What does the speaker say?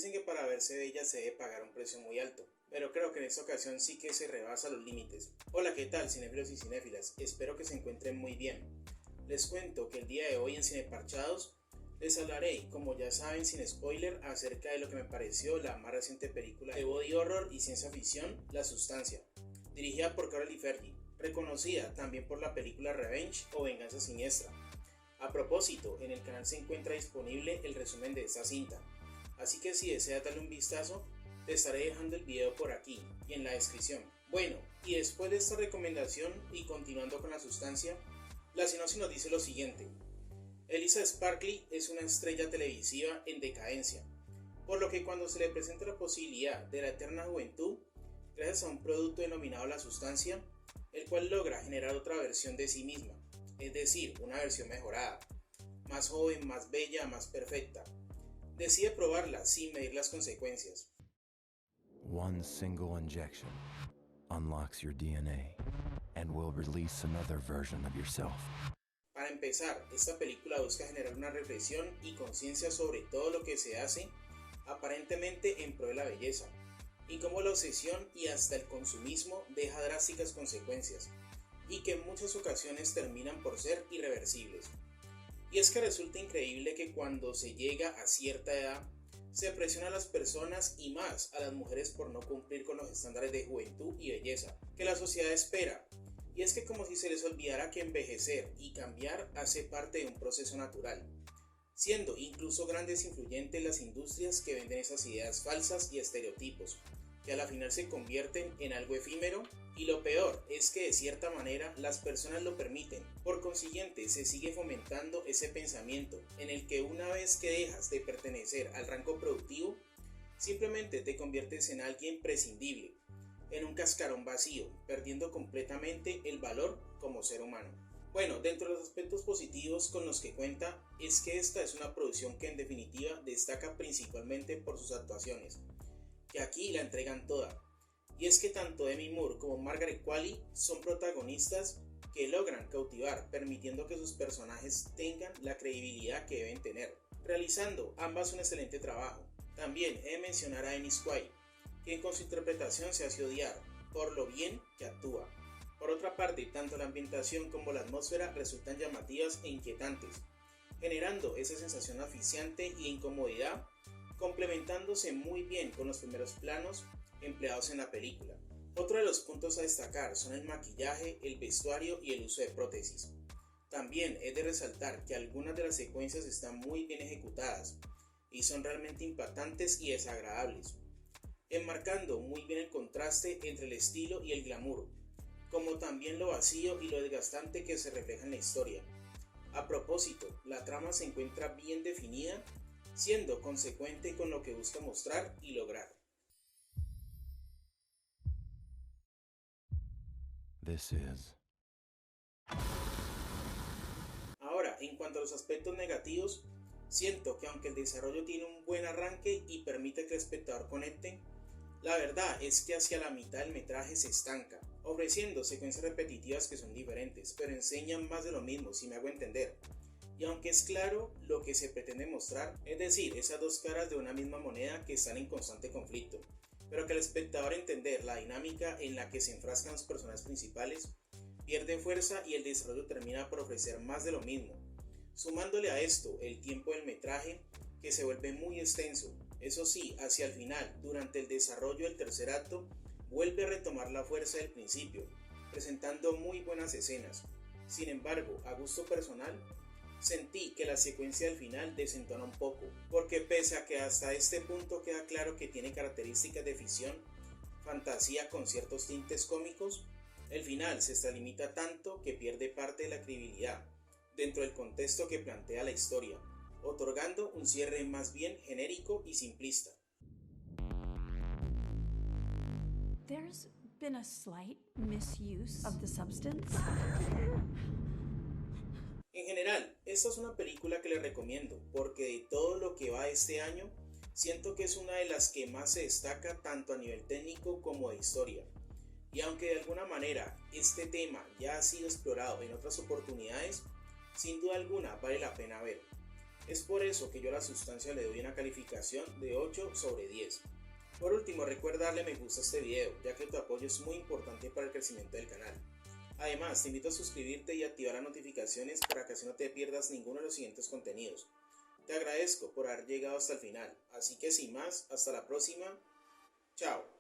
Dicen que para verse bella se debe pagar un precio muy alto, pero creo que en esta ocasión sí que se rebasa los límites. Hola, ¿qué tal, cinéfilos y cinéfilas? Espero que se encuentren muy bien. Les cuento que el día de hoy en Cineparchados les hablaré, como ya saben sin spoiler, acerca de lo que me pareció la más reciente película de body horror y ciencia ficción, La Sustancia, dirigida por Coralie Fergi, reconocida también por la película Revenge o Venganza Siniestra. A propósito, en el canal se encuentra disponible el resumen de esta cinta, así que si deseas darle un vistazo, te estaré dejando el video por aquí y en la descripción. Bueno, y después de esta recomendación y continuando con La Sustancia, la sinopsis nos dice lo siguiente. Elisa Sparkley es una estrella televisiva en decadencia, por lo que cuando se le presenta la posibilidad de la eterna juventud, gracias a un producto denominado La Sustancia, el cual logra generar otra versión de sí misma, es decir, una versión mejorada, más joven, más bella, más perfecta. Decide probarla sin medir las consecuencias. One single injection unlocks your DNA and will release another version of yourself. Para empezar, esta película busca generar una reflexión y conciencia sobre todo lo que se hace aparentemente en pro de la belleza, y cómo la obsesión y hasta el consumismo deja drásticas consecuencias, y que en muchas ocasiones terminan por ser irreversibles. Y es que resulta increíble que cuando se llega a cierta edad, se presiona a las personas y más a las mujeres por no cumplir con los estándares de juventud y belleza que la sociedad espera. Y es que como si se les olvidara que envejecer y cambiar hace parte de un proceso natural, siendo incluso grandes influyentes las industrias que venden esas ideas falsas y estereotipos, que a la final se convierten en algo efímero, y lo peor es que de cierta manera las personas lo permiten. Por consiguiente, se sigue fomentando ese pensamiento en el que una vez que dejas de pertenecer al rango productivo, simplemente te conviertes en alguien prescindible, en un cascarón vacío, perdiendo completamente el valor como ser humano. Bueno, dentro de los aspectos positivos con los que cuenta es que esta es una producción que en definitiva destaca principalmente por sus actuaciones, que aquí la entregan toda. Y es que tanto Demi Moore como Margaret Qualley son protagonistas que logran cautivar, permitiendo que sus personajes tengan la credibilidad que deben tener, realizando ambas un excelente trabajo. También he de mencionar a Dennis Quaid, quien con su interpretación se hace odiar por lo bien que actúa. Por otra parte, tanto la ambientación como la atmósfera resultan llamativas e inquietantes, generando esa sensación asfixiante y incomodidad, complementándose muy bien con los primeros planos empleados en la película. Otro de los puntos a destacar son el maquillaje, el vestuario y el uso de prótesis. También es de resaltar que algunas de las secuencias están muy bien ejecutadas y son realmente impactantes y desagradables, enmarcando muy bien el contraste entre el estilo y el glamour, como también lo vacío y lo desgastante que se refleja en la historia. A propósito, la trama se encuentra bien definida, siendo consecuente con lo que busca mostrar y lograr. This is. Ahora, en cuanto a los aspectos negativos, siento que aunque el desarrollo tiene un buen arranque y permite que el espectador conecte, la verdad es que hacia la mitad del metraje se estanca, ofreciendo secuencias repetitivas que son diferentes, pero enseñan más de lo mismo, si me hago entender. Y aunque es claro lo que se pretende mostrar, es decir, esas dos caras de una misma moneda que están en constante conflicto, pero que al espectador entender la dinámica en la que se enfrascan los personajes principales, pierde fuerza y el desarrollo termina por ofrecer más de lo mismo. Sumándole a esto el tiempo del metraje, que se vuelve muy extenso. Eso sí, hacia el final, durante el desarrollo del tercer acto, vuelve a retomar la fuerza del principio, presentando muy buenas escenas. Sin embargo, a gusto personal, sentí que la secuencia del final desentona un poco, porque pese a que hasta este punto queda claro que tiene características de ficción, fantasía con ciertos tintes cómicos, el final se extralimita tanto que pierde parte de la credibilidad dentro del contexto que plantea la historia, otorgando un cierre más bien genérico y simplista. There's been a slight misuse of the substance. En general, esta es una película que les recomiendo porque de todo lo que va este año, siento que es una de las que más se destaca tanto a nivel técnico como de historia. Y aunque de alguna manera este tema ya ha sido explorado en otras oportunidades, sin duda alguna vale la pena ver. Es por eso que yo a la sustancia le doy una calificación de 8 sobre 10. Por último, recuerda darle me gusta a este video, ya que tu apoyo es muy importante para el crecimiento del canal. Además, te invito a suscribirte y activar las notificaciones para que así no te pierdas ninguno de los siguientes contenidos. Te agradezco por haber llegado hasta el final, así que sin más, hasta la próxima. Chao.